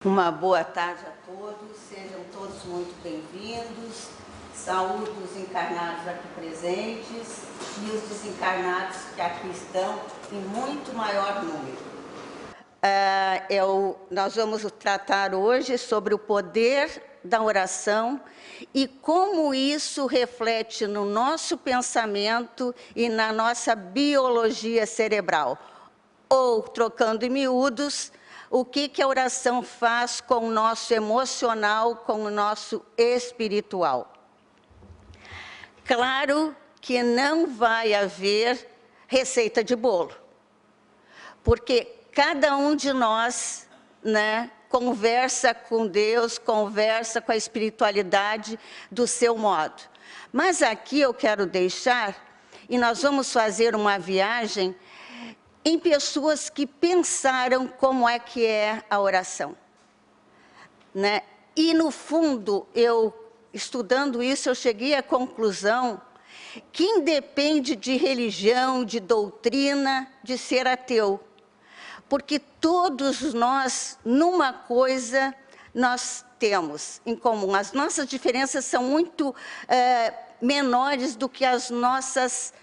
Uma boa tarde a todos, sejam todos muito bem-vindos. Saúdo os encarnados aqui presentes e os desencarnados que aqui estão em muito maior número. Nós vamos tratar hoje sobre o poder da oração e como isso reflete no nosso pensamento e na nossa biologia cerebral. Ou, trocando em miúdos, o que a oração faz com o nosso emocional, com o nosso espiritual. Claro que não vai haver receita de bolo, porque cada um de nós, conversa com Deus, conversa com a espiritualidade do seu modo. Mas aqui eu quero deixar, e nós vamos fazer uma viagem em pessoas que pensaram como é que é a oração. E, no fundo, estudando isso, eu cheguei à conclusão que independe de religião, de doutrina, de ser ateu. Porque todos nós, numa coisa, nós temos em comum. As nossas diferenças são muito menores do que as nossas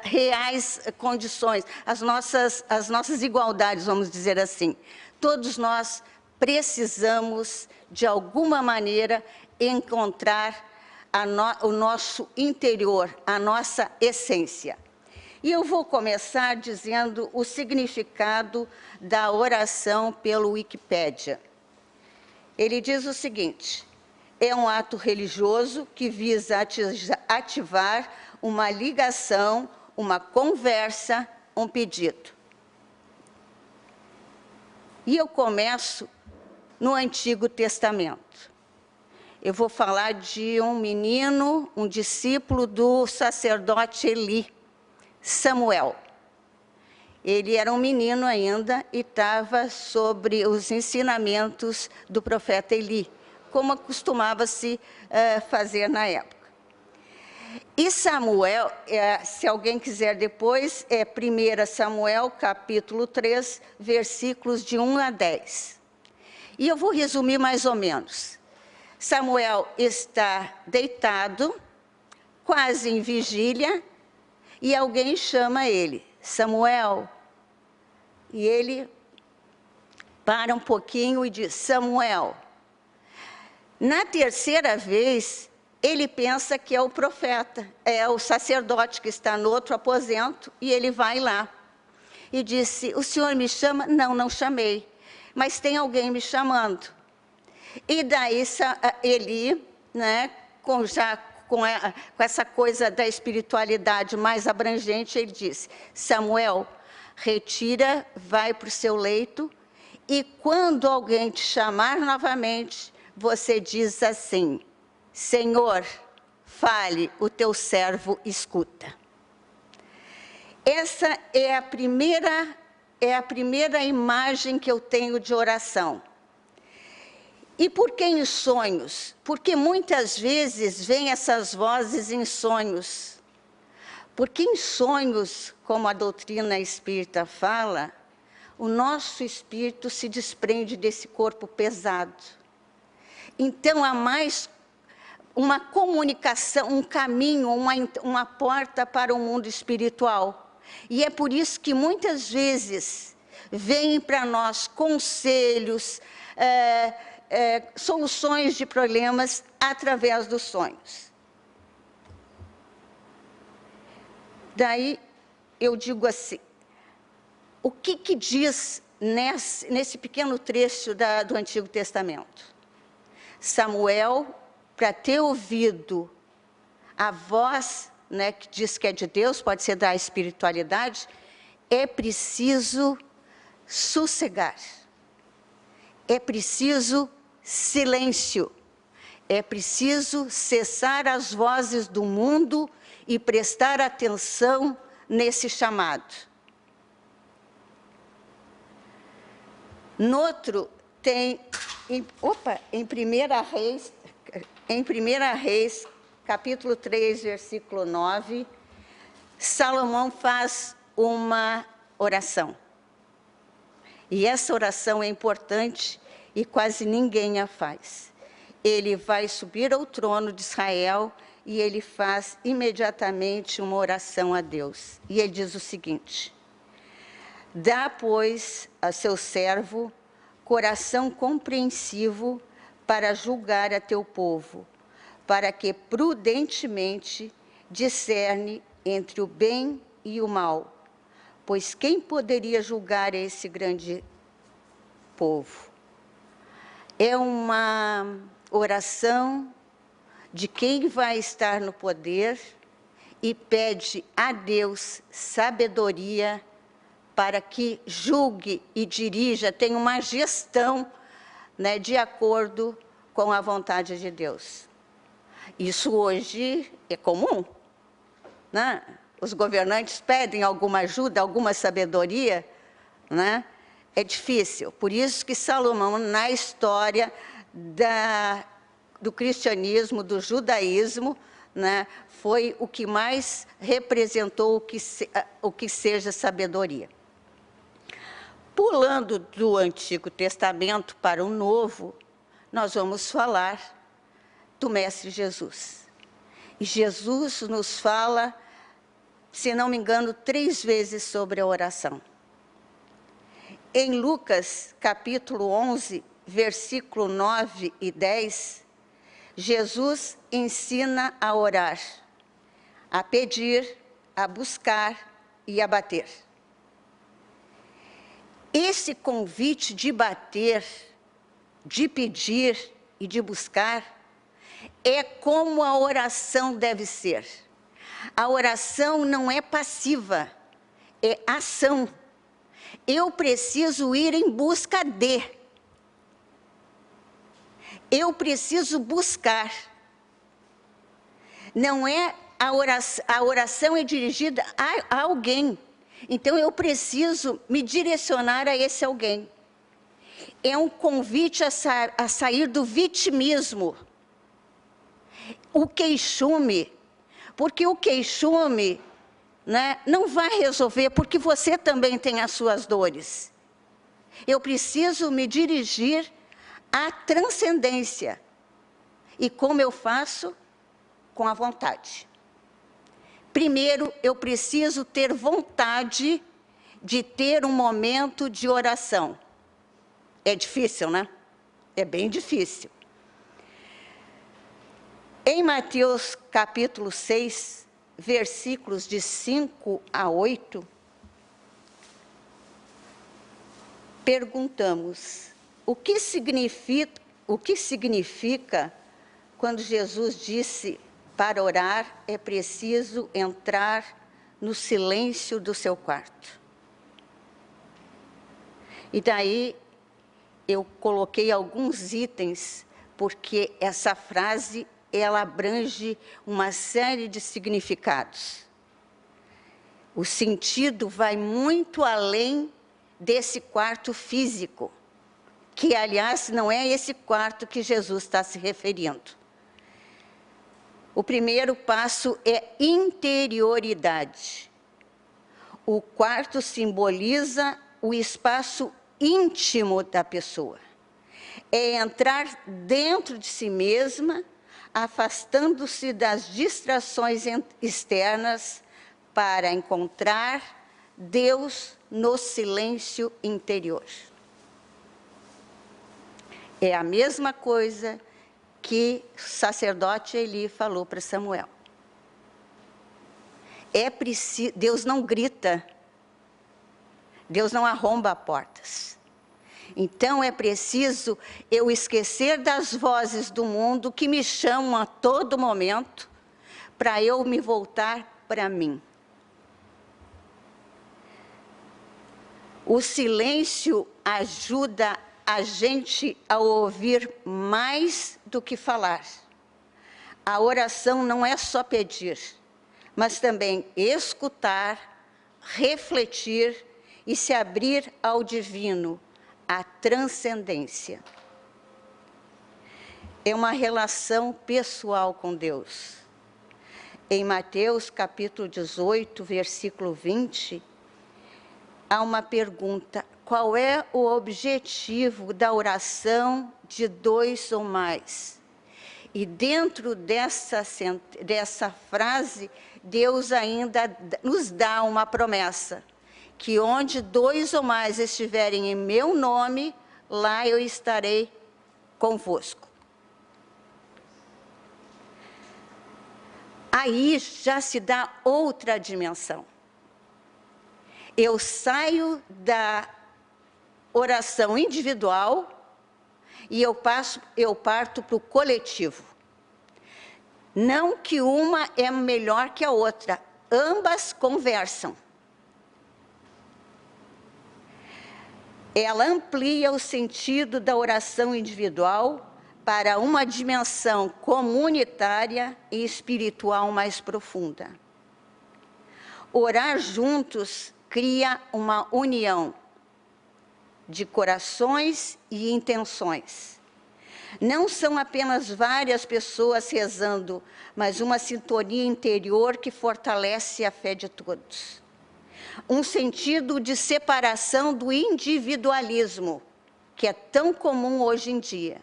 reais condições, as nossas igualdades, vamos dizer assim. Todos nós precisamos, de alguma maneira, encontrar o nosso interior, a nossa essência. E eu vou começar dizendo o significado da oração pelo Wikipédia. Ele diz o seguinte: é um ato religioso que visa ativar uma ligação, uma conversa, um pedido. E eu começo no Antigo Testamento. Eu vou falar de um menino, um discípulo do sacerdote Eli, Samuel. Ele era um menino ainda e estava sobre os ensinamentos do profeta Eli, como costumava-se fazer na época. E Samuel, se alguém quiser depois, é 1 Samuel, capítulo 3, versículos de 1 a 10. E eu vou resumir mais ou menos. Samuel está deitado, quase em vigília, e alguém chama ele, Samuel. E ele para um pouquinho e diz, Samuel. Na terceira vez, ele pensa que é o profeta, é o sacerdote que está no outro aposento, e ele vai lá. E disse, o senhor me chama? Não, não chamei, mas tem alguém me chamando. E daí Eli, com essa coisa da espiritualidade mais abrangente, ele disse, Samuel, retira, vai para o seu leito, e quando alguém te chamar novamente, você diz assim, Senhor, fale, o teu servo escuta. Essa é a primeira imagem que eu tenho de oração. E por que em sonhos? Porque muitas vezes vêm essas vozes em sonhos. Porque em sonhos, como a doutrina espírita fala, o nosso espírito se desprende desse corpo pesado. Então há mais uma comunicação, um caminho, uma porta para o mundo espiritual. E é por isso que muitas vezes vêm para nós conselhos, soluções de problemas através dos sonhos. Daí eu digo assim, o que diz nesse pequeno trecho do Antigo Testamento? Samuel, para ter ouvido a voz, que diz que é de Deus, pode ser da espiritualidade, é preciso sossegar, é preciso silêncio, é preciso cessar as vozes do mundo e prestar atenção nesse chamado. Noutro tem, em 1 Reis, capítulo 3, versículo 9, Salomão faz uma oração. E essa oração é importante e quase ninguém a faz. Ele vai subir ao trono de Israel e ele faz imediatamente uma oração a Deus. E ele diz o seguinte: dá, pois, a seu servo coração compreensivo para julgar a teu povo, para que prudentemente discerne entre o bem e o mal. Pois quem poderia julgar esse grande povo? É uma oração de quem vai estar no poder e pede a Deus sabedoria para que julgue e dirija, tenha uma gestão, né, de acordo com a vontade de Deus. Isso hoje é comum, né? Os governantes pedem alguma ajuda, alguma sabedoria, né? É difícil. Por isso que Salomão, na história do cristianismo, do judaísmo, né, foi o que mais representou o que seja sabedoria. Pulando do Antigo Testamento para o Novo, nós vamos falar do Mestre Jesus. E Jesus nos fala, se não me engano, 3 vezes sobre a oração. Em Lucas, capítulo 11, versículo 9 e 10, Jesus ensina a orar, a pedir, a buscar e a bater. Esse convite de bater, de pedir e de buscar é como a oração deve ser. A oração não é passiva, é ação. Eu preciso ir em busca de. Eu preciso buscar. Não é a oração é dirigida a alguém. Então eu preciso me direcionar a esse alguém. É um convite a sair do vitimismo. O queixume, porque o queixume, né, não vai resolver, porque você também tem as suas dores. Eu preciso me dirigir à transcendência. E como eu faço? Com a vontade. Primeiro, eu preciso ter vontade de ter um momento de oração. É difícil, né? É bem difícil. Em Mateus capítulo 6, versículos de 5 a 8, perguntamos, o que significa quando Jesus disse, para orar é preciso entrar no silêncio do seu quarto? E daí eu coloquei alguns itens, porque essa frase ela abrange uma série de significados. O sentido vai muito além desse quarto físico, que, aliás, não é esse quarto que Jesus está se referindo. O primeiro passo é interioridade. O quarto simboliza o espaço íntimo da pessoa. É entrar dentro de si mesma, afastando-se das distrações externas para encontrar Deus no silêncio interior. É a mesma coisa que o sacerdote Eli falou para Samuel. Deus não grita, Deus não arromba portas. Então é preciso eu esquecer das vozes do mundo que me chamam a todo momento para eu me voltar para mim. O silêncio ajuda a gente a ouvir mais do que falar. A oração não é só pedir, mas também escutar, refletir e se abrir ao divino, à transcendência. É uma relação pessoal com Deus. Em Mateus capítulo 18, versículo 20, há uma pergunta: qual é o objetivo da oração de 2 ou mais. E dentro dessa frase, Deus ainda nos dá uma promessa, que onde 2 ou mais estiverem em meu nome, lá eu estarei convosco. Aí já se dá outra dimensão. Eu saio da oração individual e eu parto para o coletivo. Não que uma é melhor que a outra, ambas conversam. Ela amplia o sentido da oração individual para uma dimensão comunitária e espiritual mais profunda. Orar juntos cria uma união de corações e intenções. Não são apenas várias pessoas rezando, mas uma sintonia interior que fortalece a fé de todos. Um sentido de separação do individualismo, que é tão comum hoje em dia.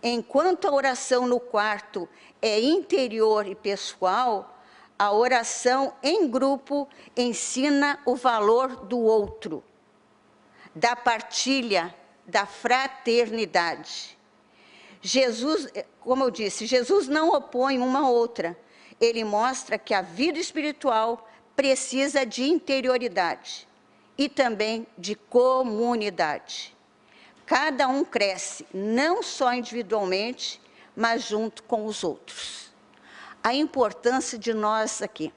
Enquanto a oração no quarto é interior e pessoal, a oração em grupo ensina o valor do outro, da partilha, da fraternidade. Jesus, como eu disse, Jesus não opõe uma à outra. Ele mostra que a vida espiritual precisa de interioridade e também de comunidade. Cada um cresce, não só individualmente, mas junto com os outros. A importância de nós aqui.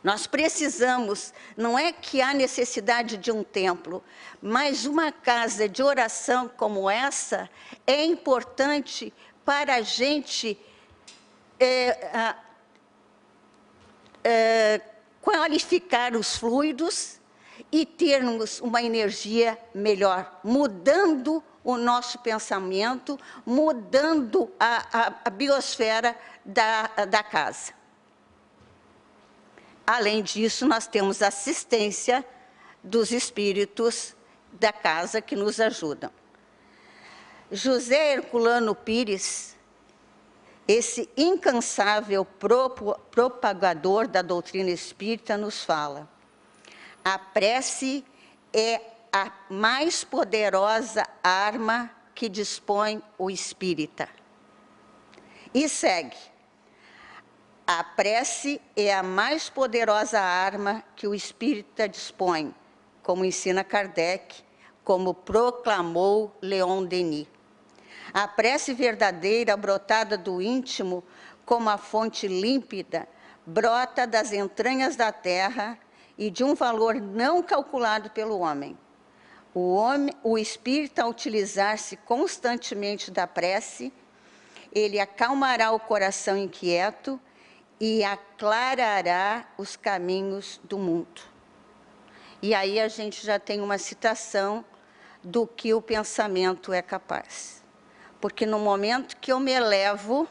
Nós precisamos, não é que há necessidade de um templo, mas uma casa de oração como essa é importante para a gente qualificar os fluidos e termos uma energia melhor, mudando o nosso pensamento, mudando a biosfera da casa. Além disso, nós temos assistência dos espíritos da casa que nos ajudam. José Herculano Pires, esse incansável propagador da doutrina espírita, nos fala: a prece é a mais poderosa arma que dispõe o espírita. E segue: a prece é a mais poderosa arma que o espírita dispõe, como ensina Kardec, como proclamou Leon Denis. A prece verdadeira, brotada do íntimo, como a fonte límpida, brota das entranhas da terra e de um valor não calculado pelo homem. O espírito, ao utilizar-se constantemente da prece, ele acalmará o coração inquieto e aclarará os caminhos do mundo. E aí a gente já tem uma citação do que o pensamento é capaz. Porque no momento que eu me elevo,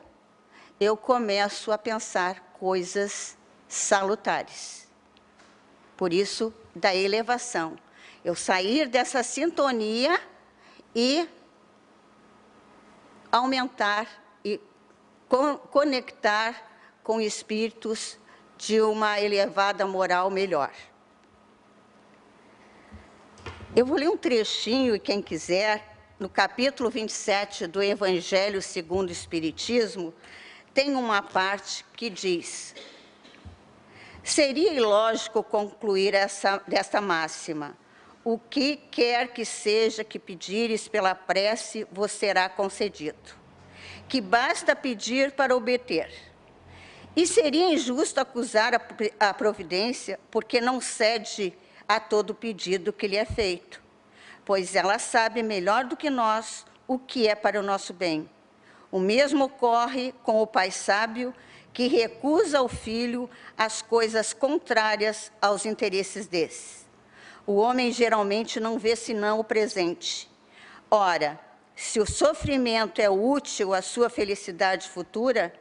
eu começo a pensar coisas salutares. Por isso, da elevação. Eu sair dessa sintonia e aumentar e conectar com espíritos de uma elevada moral melhor. Eu vou ler um trechinho, e quem quiser, no capítulo 27 do Evangelho segundo o Espiritismo, tem uma parte que diz: seria ilógico concluir desta máxima: o que quer que seja que pedires pela prece, vos será concedido, que basta pedir para obter. E seria injusto acusar a providência, porque não cede a todo pedido que lhe é feito, pois ela sabe melhor do que nós o que é para o nosso bem. O mesmo ocorre com o pai sábio, que recusa ao filho as coisas contrárias aos interesses desse. O homem geralmente não vê senão o presente. Ora, se o sofrimento é útil à sua felicidade futura,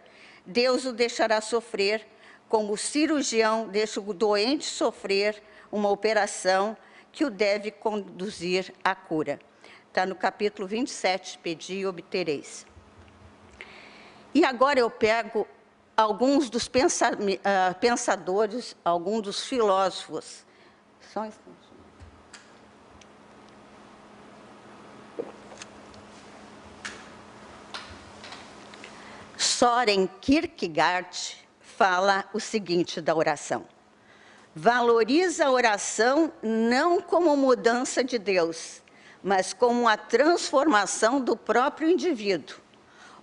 Deus o deixará sofrer, como o cirurgião deixa o doente sofrer uma operação que o deve conduzir à cura. Está no capítulo 27, pedi e obtereis. E agora eu pego alguns dos pensadores, alguns dos filósofos. Só um instante. Søren Kierkegaard fala o seguinte da oração: valoriza a oração não como mudança de Deus, mas como a transformação do próprio indivíduo.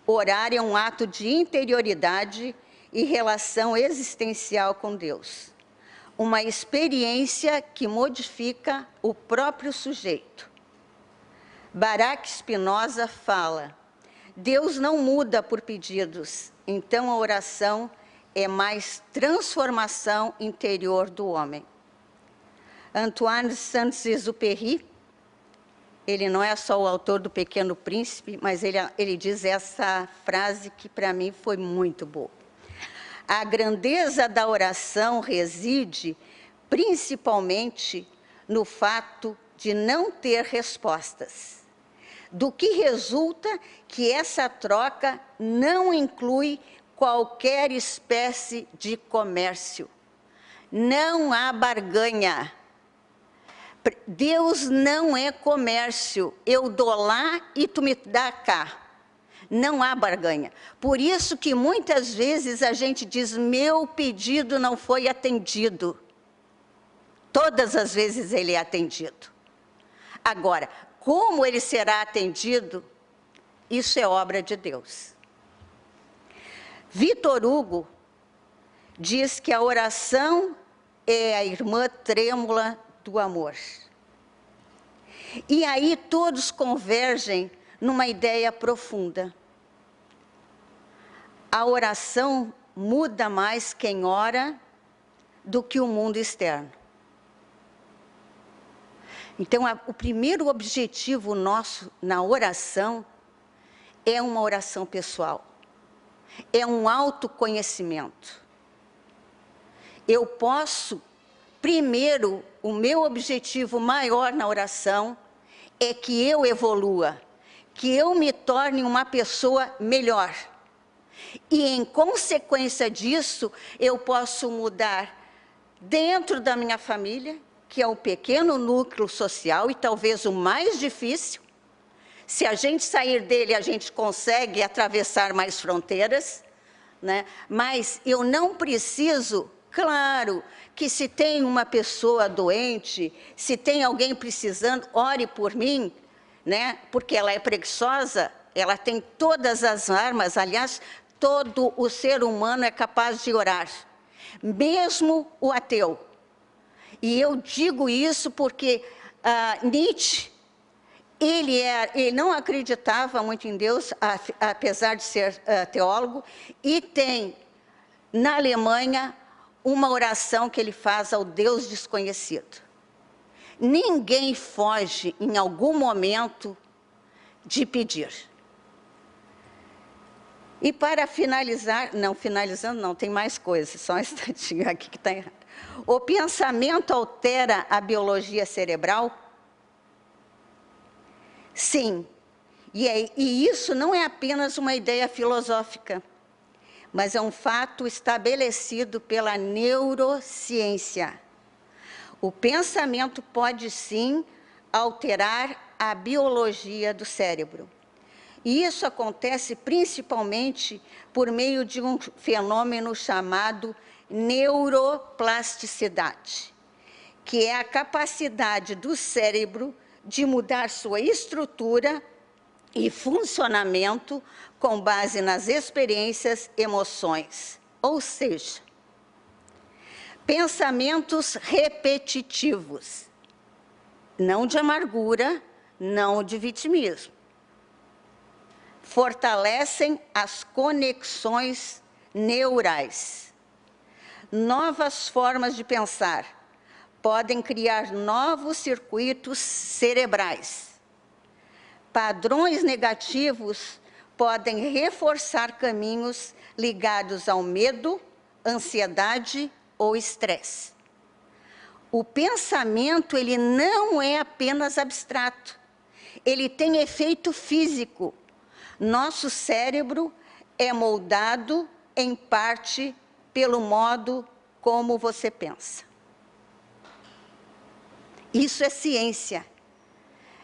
Orar é um ato de interioridade e relação existencial com Deus. Uma experiência que modifica o próprio sujeito. Baruch Spinoza fala: Deus não muda por pedidos, então a oração é mais transformação interior do homem. Antoine de Saint-Exupéry, ele não é só o autor do Pequeno Príncipe, mas ele diz essa frase que para mim foi muito boa. A grandeza da oração reside principalmente no fato de não ter respostas, do que resulta que essa troca não inclui qualquer espécie de comércio. Não há barganha. Deus não é comércio. Eu dou lá e tu me dá cá. Não há barganha. Por isso que muitas vezes a gente diz: meu pedido não foi atendido. Todas as vezes ele é atendido. Agora, como ele será atendido, isso é obra de Deus. Victor Hugo diz que a oração é a irmã trêmula do amor. E aí todos convergem numa ideia profunda. A oração muda mais quem ora do que o mundo externo. Então, o primeiro objetivo nosso na oração é uma oração pessoal. É um autoconhecimento. Eu posso, primeiro, o meu objetivo maior na oração é que eu evolua, que eu me torne uma pessoa melhor. E, em consequência disso, eu posso mudar dentro da minha família, que é um pequeno núcleo social e talvez o mais difícil. Se a gente sair dele, a gente consegue atravessar mais fronteiras, né? Mas eu não preciso, claro, que se tem uma pessoa doente, se tem alguém precisando, ore por mim, né? Porque ela é preguiçosa, ela tem todas as armas, aliás, todo o ser humano é capaz de orar, mesmo o ateu. E eu digo isso porque Nietzsche, ele não acreditava muito em Deus, apesar de ser teólogo, e tem, na Alemanha, uma oração que ele faz ao Deus desconhecido. Ninguém foge, em algum momento, de pedir. E para finalizar, finalizando não, tem mais coisas, só um instantinho aqui que está errado. O pensamento altera a biologia cerebral? Sim, e isso não é apenas uma ideia filosófica, mas é um fato estabelecido pela neurociência. O pensamento pode, sim, alterar a biologia do cérebro. E isso acontece principalmente por meio de um fenômeno chamado neuroplasticidade, que é a capacidade do cérebro de mudar sua estrutura e funcionamento com base nas experiências, emoções. Ou seja, pensamentos repetitivos, não de amargura, não de vitimismo, fortalecem as conexões neurais. Novas formas de pensar podem criar novos circuitos cerebrais. Padrões negativos podem reforçar caminhos ligados ao medo, ansiedade ou estresse. O pensamento, ele não é apenas abstrato. Ele tem efeito físico. Nosso cérebro é moldado, em parte, pelo modo como você pensa. Isso é ciência.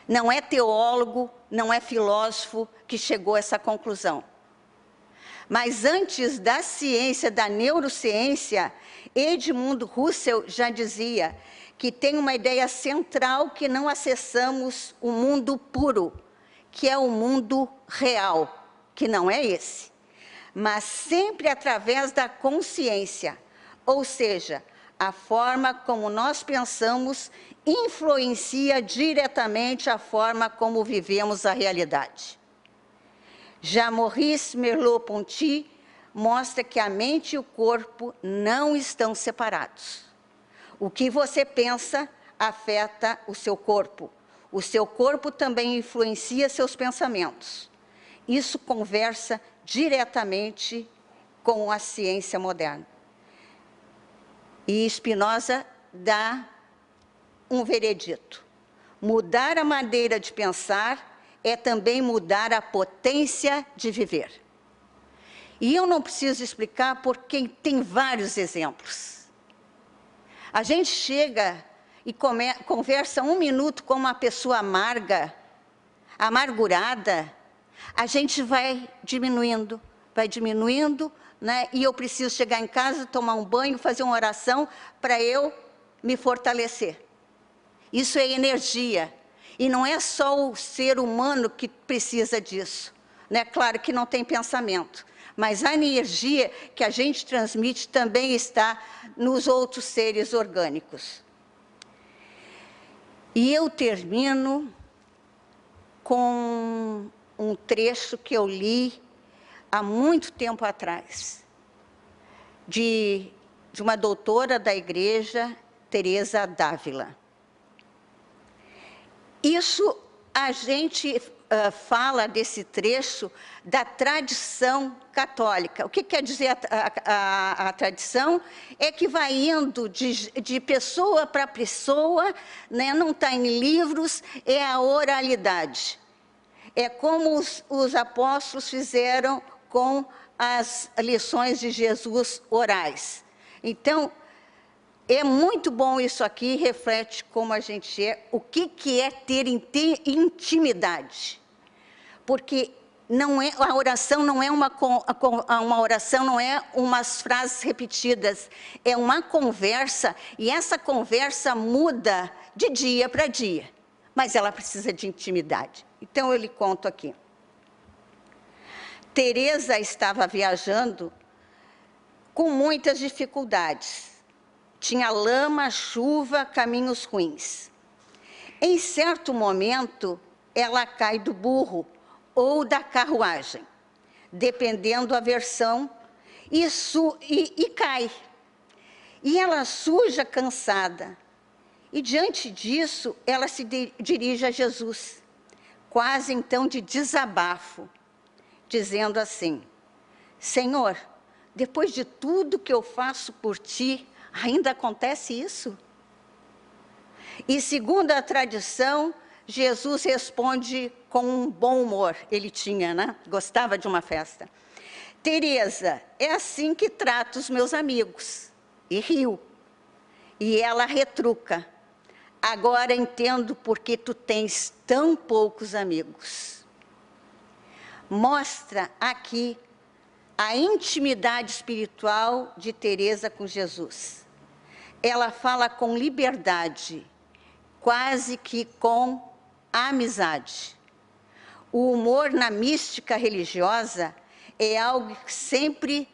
Não é teólogo, não é filósofo que chegou a essa conclusão. Mas antes da ciência, da neurociência, Edmund Husserl já dizia que tem uma ideia central que não acessamos o mundo puro, que é o mundo real, que não é esse, mas sempre através da consciência, ou seja, a forma como nós pensamos influencia diretamente a forma como vivemos a realidade. Já Maurice Merleau-Ponty mostra que a mente e o corpo não estão separados. O que você pensa afeta o seu corpo. O seu corpo também influencia seus pensamentos. Isso conversa diretamente com a ciência moderna. E Spinoza dá um veredito. Mudar a maneira de pensar é também mudar a potência de viver. E eu não preciso explicar porque tem vários exemplos. A gente chega e conversa 1 minuto com uma pessoa amargurada, a gente vai diminuindo, né? E eu preciso chegar em casa, tomar um banho, fazer uma oração para eu me fortalecer. Isso é energia. E não é só o ser humano que precisa disso, né? Claro que não tem pensamento, mas a energia que a gente transmite também está nos outros seres orgânicos. E eu termino com um trecho que eu li há muito tempo atrás, de uma doutora da igreja, Teresa d'Ávila. Isso a gente fala desse trecho da tradição católica. O que quer dizer a tradição? É que vai indo de pessoa para pessoa, né? Não está em livros, é a oralidade. É como os apóstolos fizeram com as lições de Jesus orais. Então, é muito bom isso aqui, reflete como a gente é, o que é ter intimidade. Porque a oração não é uma oração, não é umas frases repetidas, é uma conversa, e essa conversa muda de dia para dia, mas ela precisa de intimidade. Então, eu lhe conto aqui. Teresa estava viajando com muitas dificuldades. Tinha lama, chuva, caminhos ruins. Em certo momento, ela cai do burro ou da carruagem, dependendo da versão, e cai. E ela suja, cansada. E diante disso, ela se dirige a Jesus, quase então de desabafo, dizendo assim: Senhor, depois de tudo que eu faço por ti, ainda acontece isso? E segundo a tradição, Jesus responde com um bom humor. Ele tinha, né? Gostava de uma festa. Teresa, é assim que trato os meus amigos. E riu. E ela retruca. Agora entendo por que tu tens tão poucos amigos. Mostra aqui a intimidade espiritual de Teresa com Jesus. Ela fala com liberdade, quase que com amizade. O humor na mística religiosa é algo que sempre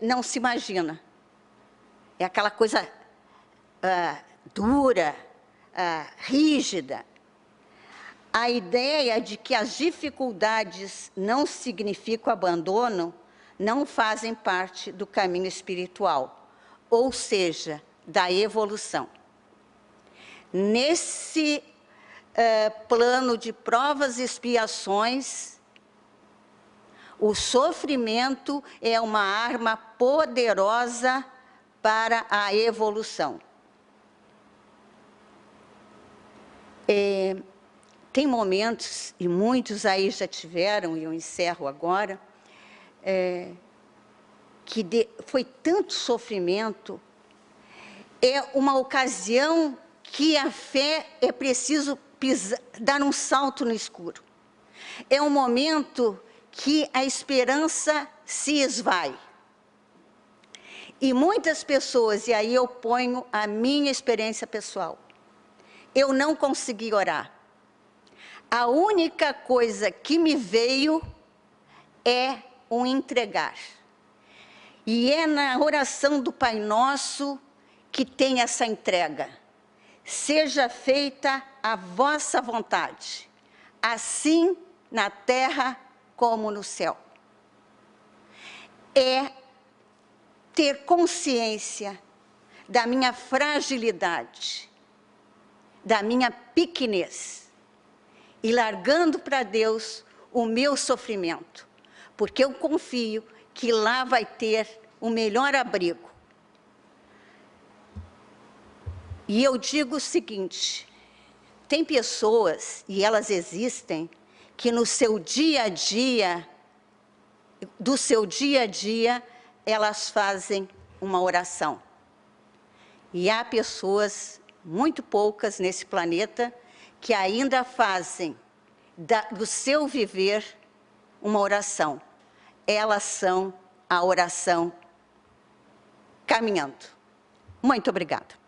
não se imagina. É aquela coisa dura, rígida. A ideia de que as dificuldades não significam abandono, não fazem parte do caminho espiritual, ou seja, da evolução. Nesse plano de provas e expiações, o sofrimento é uma arma poderosa para a evolução. Tem momentos, e muitos aí já tiveram, e eu encerro agora, foi tanto sofrimento, é uma ocasião que a fé é preciso dar um salto no escuro. É um momento que a esperança se esvai. E muitas pessoas, e aí eu ponho a minha experiência pessoal, eu não consegui orar. A única coisa que me veio é o entregar. E é na oração do Pai Nosso que tem essa entrega. Seja feita a vossa vontade, assim na terra como no céu. É ter consciência da minha fragilidade, da minha pequenez, e largando para Deus o meu sofrimento, porque eu confio que lá vai ter o melhor abrigo. E eu digo o seguinte, tem pessoas, e elas existem, que no seu dia a dia, elas fazem uma oração. E há pessoas, muito poucas nesse planeta, que ainda fazem do seu viver uma oração. Elas são a oração caminhando. Muito obrigada.